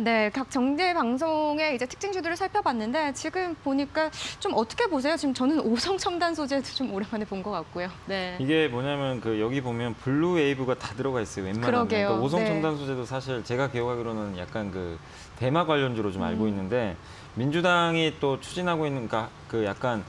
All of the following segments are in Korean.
네, 각 정제 방송의 이제 특징주들을 살펴봤는데 지금 보니까 좀 어떻게 보세요? 지금 저는 오성 첨단 소재도 좀 오랜만에 본 것 같고요. 네. 이게 뭐냐면 그 여기 보면 블루 웨이브가 다 들어가 있어요. 웬만하면. 그러게요. 그러니까 오성 네. 첨단 소재도 사실 제가 기억하기로는 약간 그 대마 관련주로 좀 알고 음. 있는데 민주당이 또 추진하고 있는 그 약간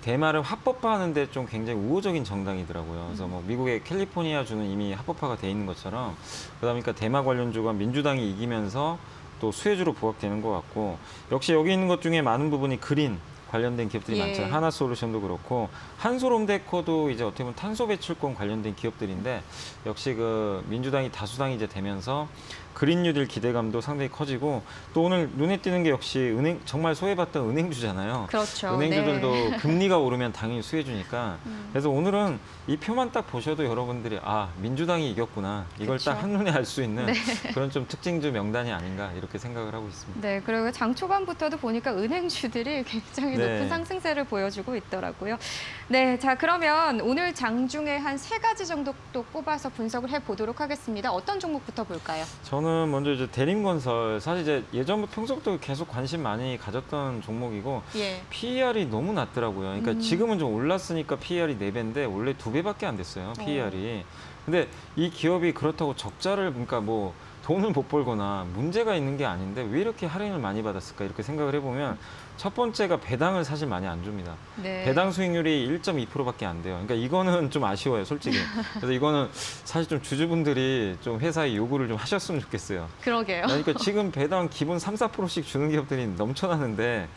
대마를 합법화하는데 좀 굉장히 우호적인 정당이더라고요. 그래서 뭐 미국의 캘리포니아 주는 이미 합법화가 돼 있는 것처럼 그러다 보니까 대마 관련주가 민주당이 이기면서 또 수혜주로 부각되는 것 같고 역시 여기 있는 것 중에 많은 부분이 그린 관련된 기업들이 예. 많잖아요. 하나솔루션도 그렇고 한솔홈데코도 이제 어떻게 보면 탄소 배출권 관련된 기업들인데 역시 그 민주당이 다수당이 이제 되면서 그린 뉴딜 기대감도 상당히 커지고 또 오늘 눈에 띄는 게 역시 은행 정말 소외받던 은행주잖아요. 그렇죠. 은행주들도 네. 금리가 오르면 당연히 수혜주니까 그래서 오늘은 이 표만 딱 보셔도 여러분들이 아 민주당이 이겼구나 이걸 그쵸. 딱 한눈에 알 수 있는 네. 그런 좀 특징주 명단이 아닌가 이렇게 생각을 하고 있습니다. 네, 그리고 장 초반부터도 보니까 은행주들이 굉장히 네. 높은 상승세를 보여주고 있더라고요. 네, 자 그러면 오늘 장 중에 한 3가지 정도 또 꼽아서 분석을 해보도록 하겠습니다. 어떤 종목부터 볼까요? 저는 먼저 이제 대림건설 사실 이제 예전부터 평소부터 계속 관심 많이 가졌던 종목이고 예. PER이 너무 낮더라고요. 그러니까 지금은 좀 올랐으니까 PER이 4배인데 원래 2배밖에 안 됐어요. PER이. 근데 이 기업이 그렇다고 적자를 그러니까 뭐 돈을 못 벌거나 문제가 있는 게 아닌데 왜 이렇게 할인을 많이 받았을까 이렇게 생각을 해보면 첫 번째가 배당을 사실 많이 안 줍니다. 네. 배당 수익률이 1.2%밖에 안 돼요. 그러니까 이거는 좀 아쉬워요, 솔직히. 그래서 이거는 사실 좀 주주분들이 좀 회사에 요구를 좀 하셨으면 좋겠어요. 그러게요. 그러니까 지금 배당 기본 3, 4%씩 주는 기업들이 넘쳐나는데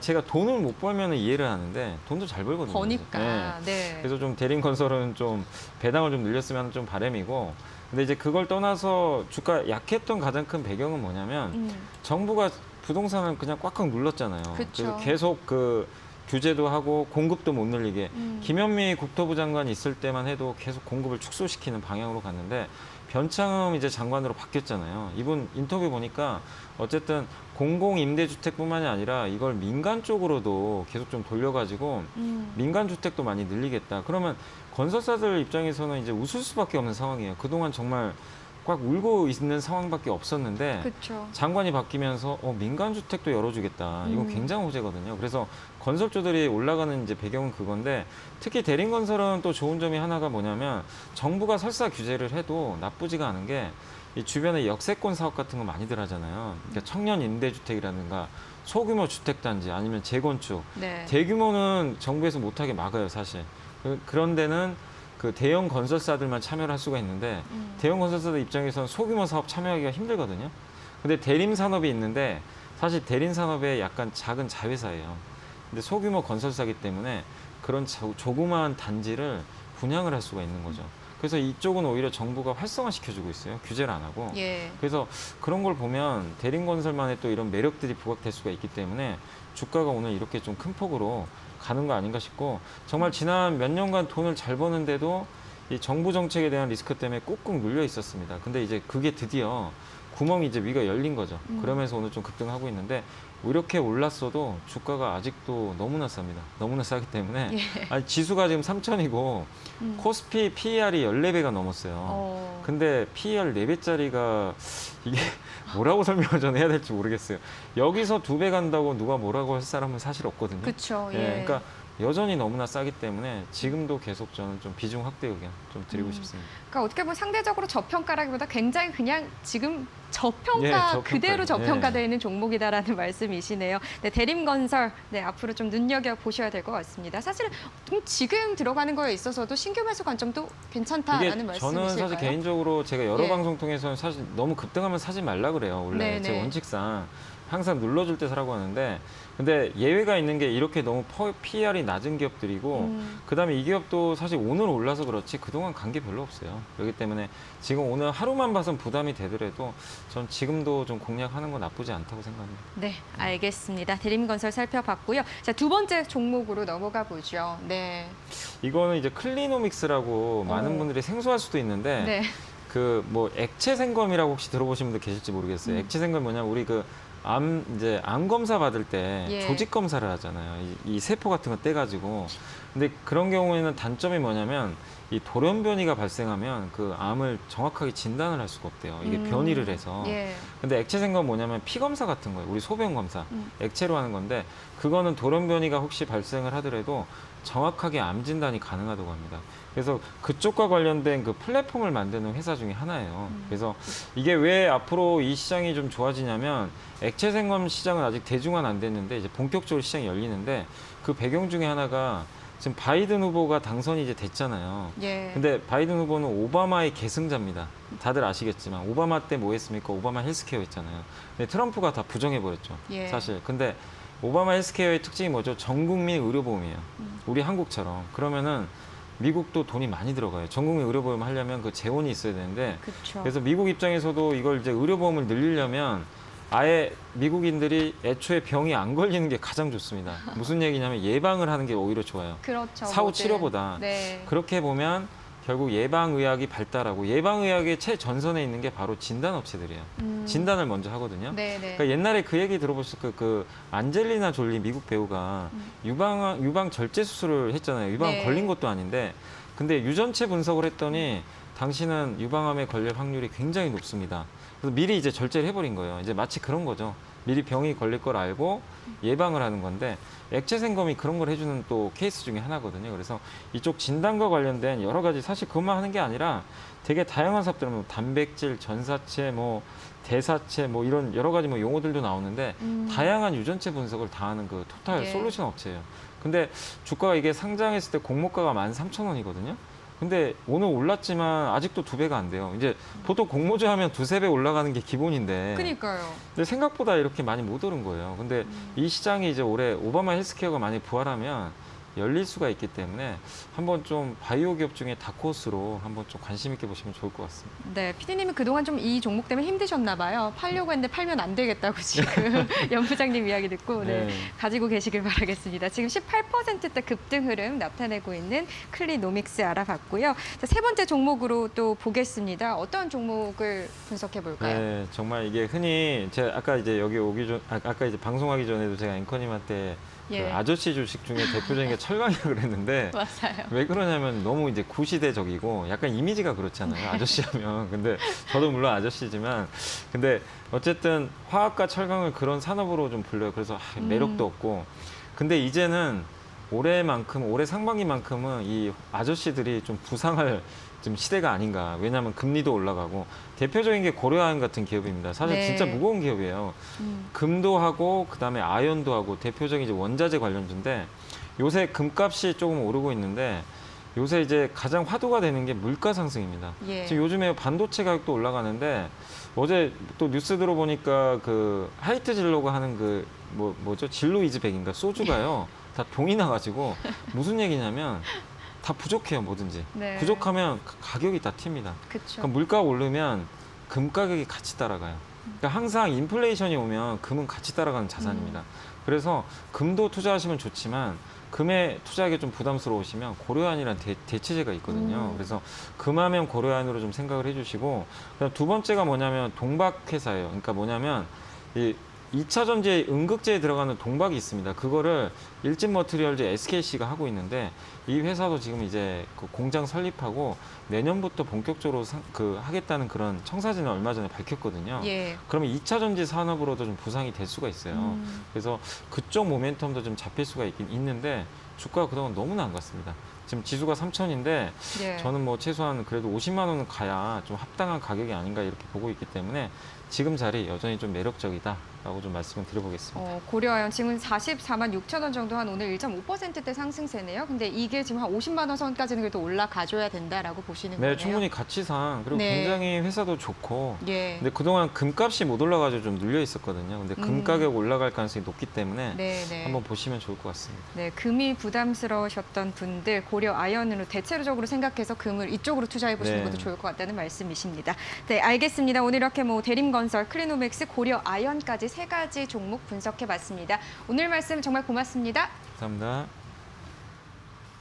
제가 돈을 못 벌면 이해를 하는데 돈도 잘 벌거든요. 버니까. 네. 네. 그래서 좀 대림건설은 좀 배당을 좀 늘렸으면 좀 바람이고 근데 이제 그걸 떠나서 주가 약했던 가장 큰 배경은 뭐냐면 정부가 부동산을 그냥 꽉꽉 눌렀잖아요. 그쵸. 그래서 계속 그 규제도 하고 공급도 못 늘리게 김현미 국토부 장관이 있을 때만 해도 계속 공급을 축소시키는 방향으로 갔는데 변창흠 이제 장관으로 바뀌었잖아요. 이분 인터뷰 보니까 어쨌든 공공임대주택뿐만이 아니라 이걸 민간 쪽으로도 계속 좀 돌려가지고 민간 주택도 많이 늘리겠다. 그러면 건설사들 입장에서는 이제 웃을 수밖에 없는 상황이에요. 그동안 정말 꽉 울고 있는 상황밖에 없었는데 그렇죠. 장관이 바뀌면서 민간 주택도 열어주겠다. 이건 굉장한 호재거든요. 그래서 건설주들이 올라가는 이제 배경은 그건데 특히 대림건설은 또 좋은 점이 하나가 뭐냐면 정부가 설사 규제를 해도 나쁘지가 않은 게 이 주변에 역세권 사업 같은 거 많이들 하잖아요. 그러니까 청년 임대주택이라든가 소규모 주택단지 아니면 재건축. 네. 대규모는 정부에서 못하게 막아요, 사실. 그런 데는 그 대형 건설사들만 참여를 할 수가 있는데 대형 건설사들 입장에서는 소규모 사업 참여하기가 힘들거든요. 근데 대림 산업이 있는데 사실 대림 산업의 약간 작은 자회사예요. 근데 소규모 건설사기 때문에 그런 조그마한 단지를 분양을 할 수가 있는 거죠. 그래서 이쪽은 오히려 정부가 활성화시켜주고 있어요. 규제를 안 하고. 예. 그래서 그런 걸 보면 대림건설만의 또 이런 매력들이 부각될 수가 있기 때문에 주가가 오늘 이렇게 좀 큰 폭으로 가는 거 아닌가 싶고 정말 지난 몇 년간 돈을 잘 버는데도 이 정부 정책에 대한 리스크 때문에 꾹꾹 눌려 있었습니다. 근데 이제 그게 드디어 구멍이 이제 위가 열린 거죠. 그러면서 오늘 좀 급등하고 있는데 이렇게 올랐어도 주가가 아직도 너무나 쌉니다. 너무나 싸기 때문에 예. 지수가 지금 3,000이고 코스피 PER이 14배가 넘었어요. 근데 PER 4배짜리가 이게 뭐라고 설명을 전 해야 될지 모르겠어요. 여기서 2배 간다고 누가 뭐라고 할 사람은 사실 없거든요. 그렇죠. 예. 그러니까 여전히 너무나 싸기 때문에 지금도 계속 저는 좀 비중 확대 의견 좀 드리고 싶습니다. 그러니까 어떻게 보면 상대적으로 저평가라기보다 굉장히 그냥 지금 저평가 예, 저평가예요. 그대로 저평가되어 예. 있는 종목이다라는 말씀이시네요. 네, 대림건설 네, 앞으로 좀 눈여겨 보셔야 될 것 같습니다. 사실 좀 지금 들어가는 거에 있어서도 신규 매수 관점도 괜찮다라는 이게 말씀이실까요? 저는 사실 개인적으로 제가 여러 예. 방송 통해서는 사실 너무 급등하면 사지 말라 그래요. 원래 네네. 제 원칙상 항상 눌러줄 때 사라고 하는데 근데 예외가 있는 게 이렇게 너무 PER이 낮은 기업들이고 그다음에 이 기업도 사실 오늘 올라서 그렇지 그동안 간 게 별로 없어요. 그렇기 때문에 지금 오늘 하루만 봐선 부담이 되더라도 전 지금도 좀 공략하는 건 나쁘지 않다고 생각합니다. 네, 알겠습니다. 대림건설 살펴봤고요. 자, 두 번째 종목으로 넘어가 보죠. 네. 이거는 이제 클리노믹스라고 많은 분들이 생소할 수도 있는데 네. 그 뭐 액체 생검이라고 혹시 들어보신 분들 계실지 모르겠어요. 액체 생검 뭐냐면 우리 그 암 검사 받을 때 예. 조직 검사를 하잖아요. 이 세포 같은 거 떼가지고. 근데 그런 경우에는 단점이 뭐냐면 이 돌연변이가 발생하면 그 암을 정확하게 진단을 할 수가 없대요. 이게 변이를 해서. 예. 근데 액체생검 뭐냐면 피 검사 같은 거예요. 우리 소변 검사. 음. 액체로 하는 건데 그거는 돌연변이가 혹시 발생을 하더라도 정확하게 암 진단이 가능하다고 합니다. 그래서 그쪽과 관련된 그 플랫폼을 만드는 회사 중에 하나예요. 그래서 이게 왜 앞으로 이 시장이 좀 좋아지냐면 액체생검 시장은 아직 대중화는 안 됐는데 이제 본격적으로 시장이 열리는데 그 배경 중에 하나가 지금 바이든 후보가 당선이 이제 됐잖아요. 예. 근데 바이든 후보는 오바마의 계승자입니다. 다들 아시겠지만 오바마 때 뭐 했습니까? 오바마 헬스케어 했잖아요. 근데 트럼프가 다 부정해버렸죠. 예. 사실. 근데 오바마 헬스케어의 특징이 뭐죠? 전 국민 의료보험이에요. 우리 한국처럼. 그러면은 미국도 돈이 많이 들어가요. 전 국민 의료보험 하려면 그 재원이 있어야 되는데 그렇죠. 그래서 미국 입장에서도 이걸 이제 의료보험을 늘리려면 아예 미국인들이 애초에 병이 안 걸리는 게 가장 좋습니다. 무슨 얘기냐면 예방을 하는 게 오히려 좋아요. 그렇죠. 사후 뭐든. 치료보다. 네. 그렇게 보면 결국 예방의학이 발달하고 예방의학의 최전선에 있는 게 바로 진단업체들이에요. 진단을 먼저 하거든요. 네네. 그러니까 옛날에 그 얘기 들어보실 그 안젤리나 졸리 미국 배우가 유방 절제 수술을 했잖아요. 유방 네. 걸린 것도 아닌데 근데 유전체 분석을 했더니 당신은 유방암에 걸릴 확률이 굉장히 높습니다. 그래서 미리 이제 절제를 해버린 거예요. 이제 마치 그런 거죠. 미리 병이 걸릴 걸 알고 예방을 하는 건데 액체생검이 그런 걸 해주는 또 케이스 중에 하나거든요. 그래서 이쪽 진단과 관련된 여러 가지 사실 그것만 하는 게 아니라 되게 다양한 사업들, 뭐 단백질, 전사체, 뭐 대사체, 뭐 이런 여러 가지 뭐 용어들도 나오는데 다양한 유전체 분석을 다 하는 그 토탈 예. 솔루션 업체예요. 근데 주가가 이게 상장했을 때 공모가가 13,000원이거든요. 근데 오늘 올랐지만 아직도 2배가 안 돼요. 이제 보통 공모주 하면 2~3배 올라가는 게 기본인데. 그러니까요. 근데 생각보다 이렇게 많이 못 오른 거예요. 근데 이 시장이 이제 올해 오바마 헬스케어가 많이 부활하면 열릴 수가 있기 때문에 한번 좀 바이오 기업 중에 다크호스로 한번 좀 관심 있게 보시면 좋을 것 같습니다. 네, PD님이 그동안 좀 이 종목 때문에 힘드셨나 봐요. 팔려고 했는데 팔면 안 되겠다고 지금 연 부장님 이야기 듣고 네, 네. 가지고 계시길 바라겠습니다. 지금 18%대 급등 흐름 나타내고 있는 클리노믹스 알아봤고요. 자, 세 번째 종목으로 또 보겠습니다. 어떤 종목을 분석해 볼까요? 네, 정말 이게 흔히 제가 아까 이제 여기 오기 전 아까 이제 방송하기 전에도 제가 앵커님한테 예. 그 아저씨 주식 중에 대표적인 게 철강이라고 그랬는데 맞아요. 왜 그러냐면 너무 이제 구시대적이고 약간 이미지가 그렇잖아요. 아저씨 하면. 근데 저도 물론 아저씨지만 근데 어쨌든 화학과 철강을 그런 산업으로 좀 불려요. 그래서 매력도 없고. 근데 이제는 올해 상반기만큼은 이 아저씨들이 좀 부상할 좀 시대가 아닌가. 왜냐하면 금리도 올라가고 대표적인 게 고려아연 같은 기업입니다. 사실 네. 진짜 무거운 기업이에요. 금도 하고 그다음에 아연도 하고 대표적인 이제 원자재 관련주인데 요새 금값이 조금 오르고 있는데 요새 이제 가장 화두가 되는 게 물가 상승입니다. 예. 지금 요즘에 반도체 가격도 올라가는데 어제 또 뉴스 들어보니까 그 하이트 진로가 하는 그 뭐죠 진로 이즈백인가 소주가요 다 병이 나가지고 무슨 얘기냐면 다 부족해요 뭐든지 네. 부족하면 가격이 다 튑니다. 그렇죠. 그러니까 물가가 오르면 금 가격이 같이 따라가요. 그러니까 항상 인플레이션이 오면 금은 같이 따라가는 자산입니다. 그래서 금도 투자하시면 좋지만 금에 투자하기 좀 부담스러우시면 고려아연이라는 대체제가 있거든요. 그래서 금하면 고려아연으로 좀 생각을 해주시고 그다음 두 번째가 뭐냐면 동박회사예요. 그러니까 뭐냐면 이 2차 전지에 음극재에 들어가는 동박이 있습니다. 그거를 일진머티리얼즈 SKC가 하고 있는데 이 회사도 지금 이제 그 공장 설립하고 내년부터 본격적으로 하겠다는 그런 청사진을 얼마 전에 밝혔거든요. 예. 그러면 2차 전지 산업으로도 좀 부상이 될 수가 있어요. 그래서 그쪽 모멘텀도 좀 잡힐 수가 있긴 있는데 주가가 그동안 너무나 안 갔습니다. 지금 지수가 3,000인데 예. 저는 뭐 최소한 그래도 50만 원은 가야 좀 합당한 가격이 아닌가 이렇게 보고 있기 때문에 지금 자리 여전히 좀 매력적이다라고 좀 말씀을 드려보겠습니다. 고려아연 지금 44만 6천 원 정도 한 오늘 1.5%대 상승세네요. 근데 이게 지금 한 50만 원 선까지는 그래도 올라가줘야 된다라고 보시는 네, 거네요. 충분히 가치상 그리고 네. 굉장히 회사도 좋고 예. 근데 그동안 금값이 못 올라가지고 좀 눌려 있었거든요. 근데 금 가격 올라갈 가능성이 높기 때문에 네. 한번 보시면 좋을 것 같습니다. 네, 금이 부담스러우셨던 분들 고려아연으로 대체적으로 생각해서 금을 이쪽으로 투자해 보시는 네. 것도 좋을 것 같다는 말씀이십니다. 네, 알겠습니다. 오늘 이렇게 대림건설, 클리노맥스, 고려아연까지 세 가지 종목 분석해 봤습니다. 오늘 말씀 정말 고맙습니다. 감사합니다.